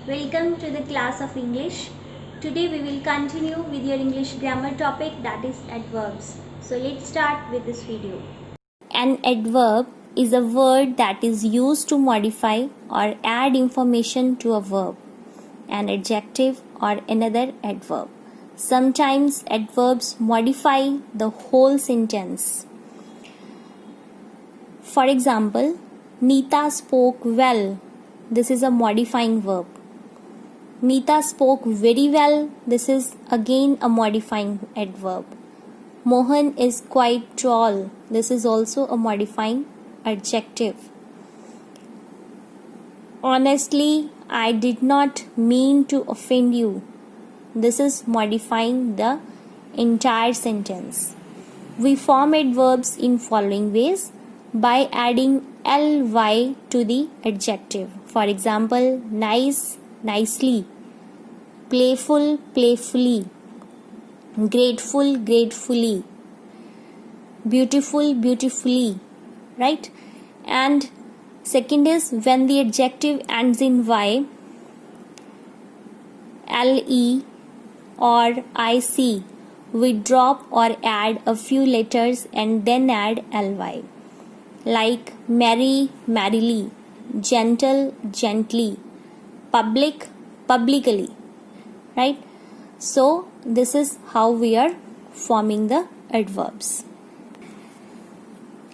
Welcome to the class of English. Today we will continue with your English grammar topic, that is adverbs. So let's start with this video. An adverb is a word that is used to modify or add information to a verb, an adjective or another adverb. Sometimes adverbs modify the whole sentence. For example, Neeta spoke well. This is a modifying verb. Neeta spoke very well. This is again a modifying adverb. Mohan is quite tall. This is also a modifying adjective. Honestly, I did not mean to offend you. This is modifying the entire sentence. We form adverbs in following ways: by adding ly to the adjective. For example, nice, nicely, playful, playfully, grateful, gratefully, beautiful, beautifully, right? And second is when the adjective ends in y, le or ic, we drop or add a few letters and then add ly. Like merry, merrily, gentle, gently, public, publicly, right? So this is how we are forming the adverbs.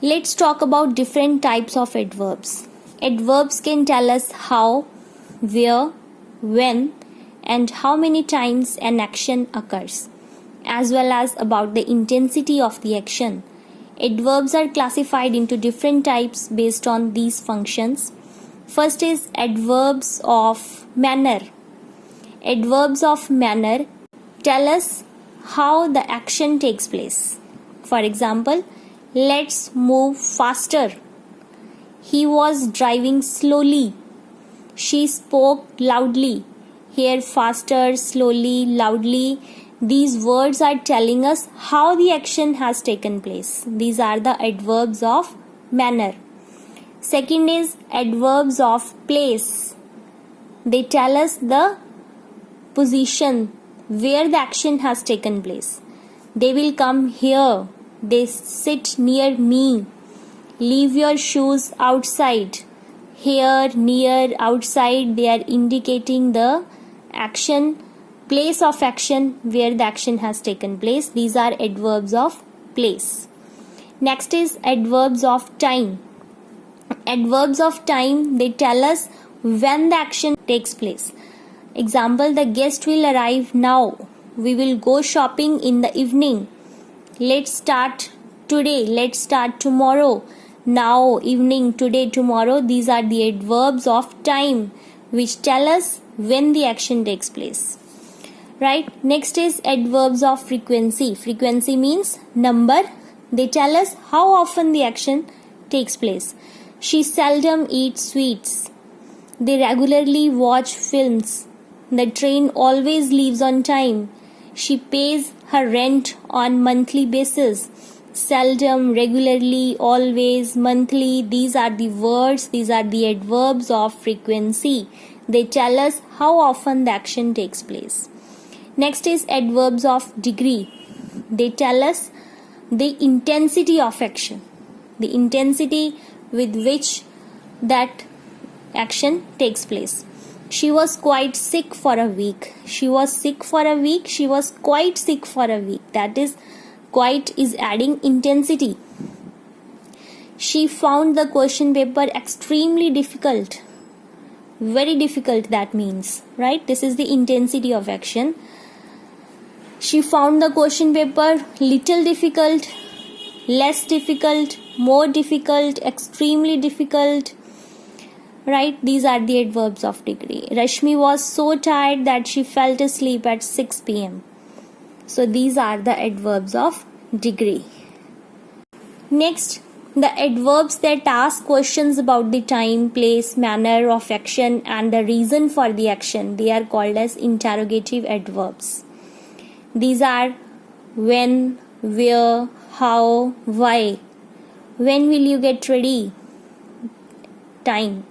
Let's talk about different types of adverbs. Adverbs can tell us how, where, when, and how many times an action occurs, as well as about the intensity of the action. Adverbs are classified into different types based on these functions. First is adverbs of manner. Adverbs of manner tell us how the action takes place. For example, let's move faster. He was driving slowly. She spoke loudly. Here, faster, slowly, loudly. These words are telling us how the action has taken place. These are the adverbs of manner. Second is adverbs of place. They tell us the position where the action has taken place. They will come here. They sit near me. Leave your shoes outside. Here, near, outside, they are indicating the action, place of action where the action has taken place. These are adverbs of place. Next is adverbs of time. Adverbs of time, they tell us when the action takes place. Example, the guest will arrive now. We will go shopping in the evening. Let's start today. Let's start tomorrow. Now, evening, today, tomorrow. These are the adverbs of time which tell us when the action takes place. Right? Next is adverbs of frequency. Frequency means number. They tell us how often the action takes place. She seldom eats sweets. They regularly watch films. The train always leaves on time. She pays her rent on monthly basis. Seldom, regularly, always, monthly. These are the words, these are the adverbs of frequency. They tell us how often the action takes place. Next is adverbs of degree. They tell us the intensity of action, the intensity with which that action takes place. She was quite sick for a week. She was sick for a week. She was quite sick for a week. That is, quite is adding intensity. She found the question paper extremely difficult. Very difficult, that means, right? This is the intensity of action. She found the question paper little difficult, less difficult, more difficult, extremely difficult, right? These are the adverbs of degree. Rashmi was so tired that she fell asleep at 6 p.m. So these are the adverbs of degree. Next, the adverbs that ask questions about the time, place, manner of action and the reason for the action. They are called as interrogative adverbs. These are when, where, how, why. When will you get ready? Time.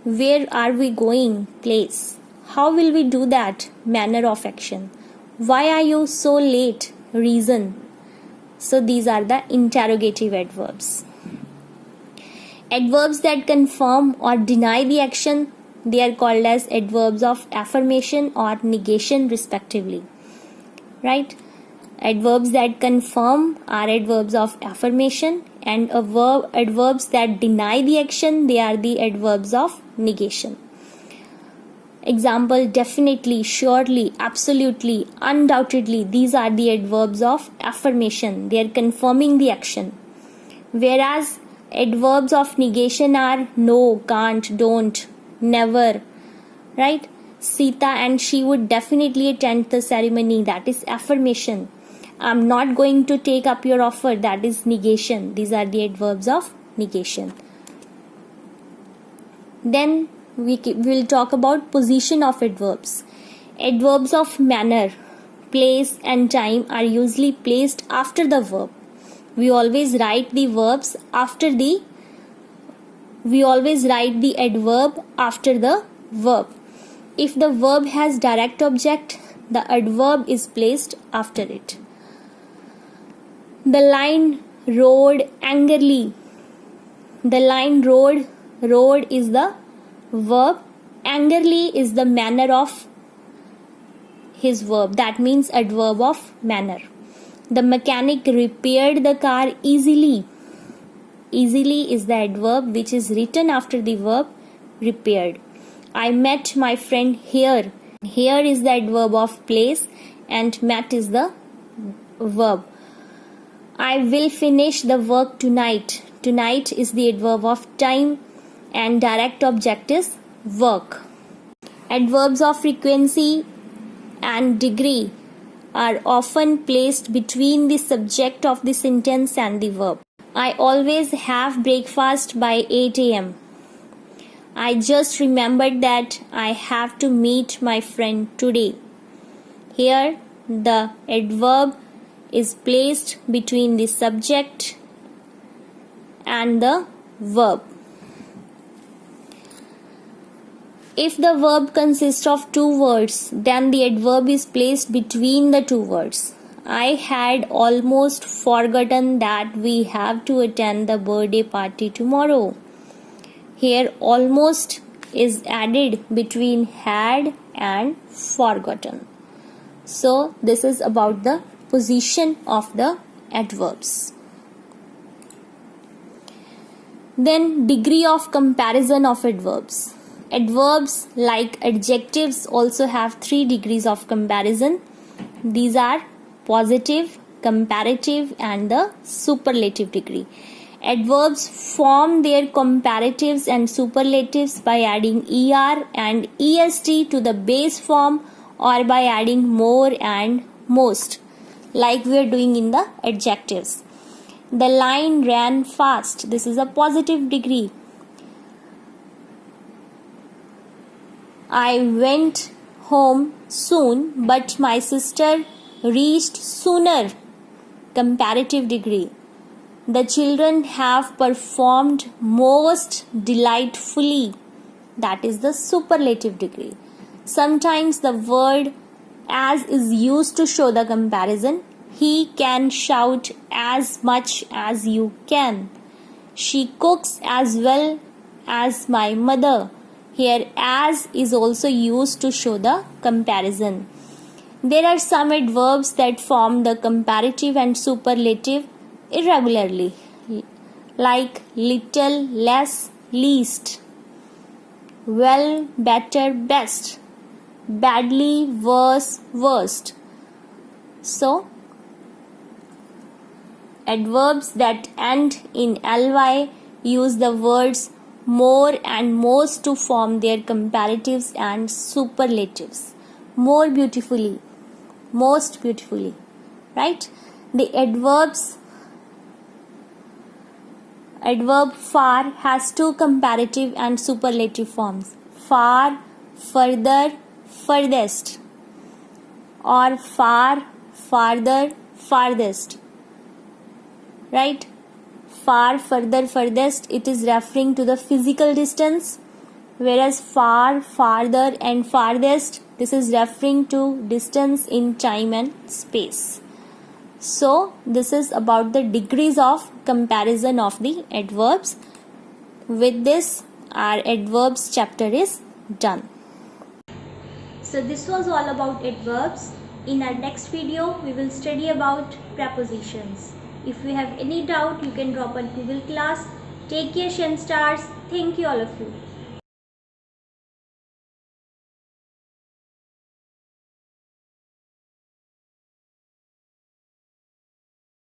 Where are we going? Place. How will we do that? Manner of action. Why are you so late? Reason. So these are the interrogative adverbs. Adverbs that confirm or deny the action, they are called as adverbs of affirmation or negation respectively. Right? Adverbs that confirm are adverbs of affirmation, and adverbs that deny the action, they are the adverbs of negation. Example: definitely, surely, absolutely, undoubtedly. These are the adverbs of affirmation. They are confirming the action. Whereas adverbs of negation are no, can't, don't, never. Right? Sita and she would definitely attend the ceremony. That is affirmation. I'm not going to take up your offer. That is negation. These are the adverbs of negation. Then we will talk about position of adverbs. Adverbs of manner, place and time are usually placed after the verb. We always write the adverb after the verb. If the verb has direct object, the adverb is placed after it. The line rode angrily. The line rode is the verb. Angrily is the manner of his verb. That means adverb of manner. The mechanic repaired the car easily. Easily is the adverb which is written after the verb repaired. I met my friend here. Here is the adverb of place and met is the verb. I will finish the work tonight. Tonight is the adverb of time and direct object is work. Adverbs of frequency and degree are often placed between the subject of the sentence and the verb. I always have breakfast by 8 a.m. I just remembered that I have to meet my friend today. Here the adverb is placed between the subject and the verb. If the verb consists of two words, then the adverb is placed between the two words. I had almost forgotten that we have to attend the birthday party tomorrow. Here almost is added between had and forgotten. So this is about the position of the adverbs. Then degree of comparison of adverbs. Adverbs like adjectives also have 3 degrees of comparison. These are positive, comparative and the superlative degree. Adverbs form their comparatives and superlatives by adding er and est to the base form or by adding more and most, like we are doing in the adjectives. The line ran fast. This is a positive degree. I went home soon, but my sister reached sooner. Comparative degree. The children have performed most delightfully. That is the superlative degree. Sometimes the word as is used to show the comparison. He can shout as much as you can. She cooks as well as my mother. Here as is also used to show the comparison. There are some adverbs that form the comparative and superlative irregularly, like little, less, least, well, better, best, badly, worse, worst. So, adverbs that end in ly use the words more and most to form their comparatives and superlatives. More beautifully, most beautifully, right? The adverb far has 2 comparative and superlative forms. Far, further, furthest, or far, farther, farthest, right? Far, further, furthest, it is referring to the physical distance, whereas far, farther and farthest, this is referring to distance in time and space. So this is about the degrees of comparison of the adverbs. With this, our adverbs chapter is done. So this was all about adverbs. In our next video, we will study about prepositions. If you have any doubt, you can drop on Google Class. Take care, Shen Stars. Thank you all of you.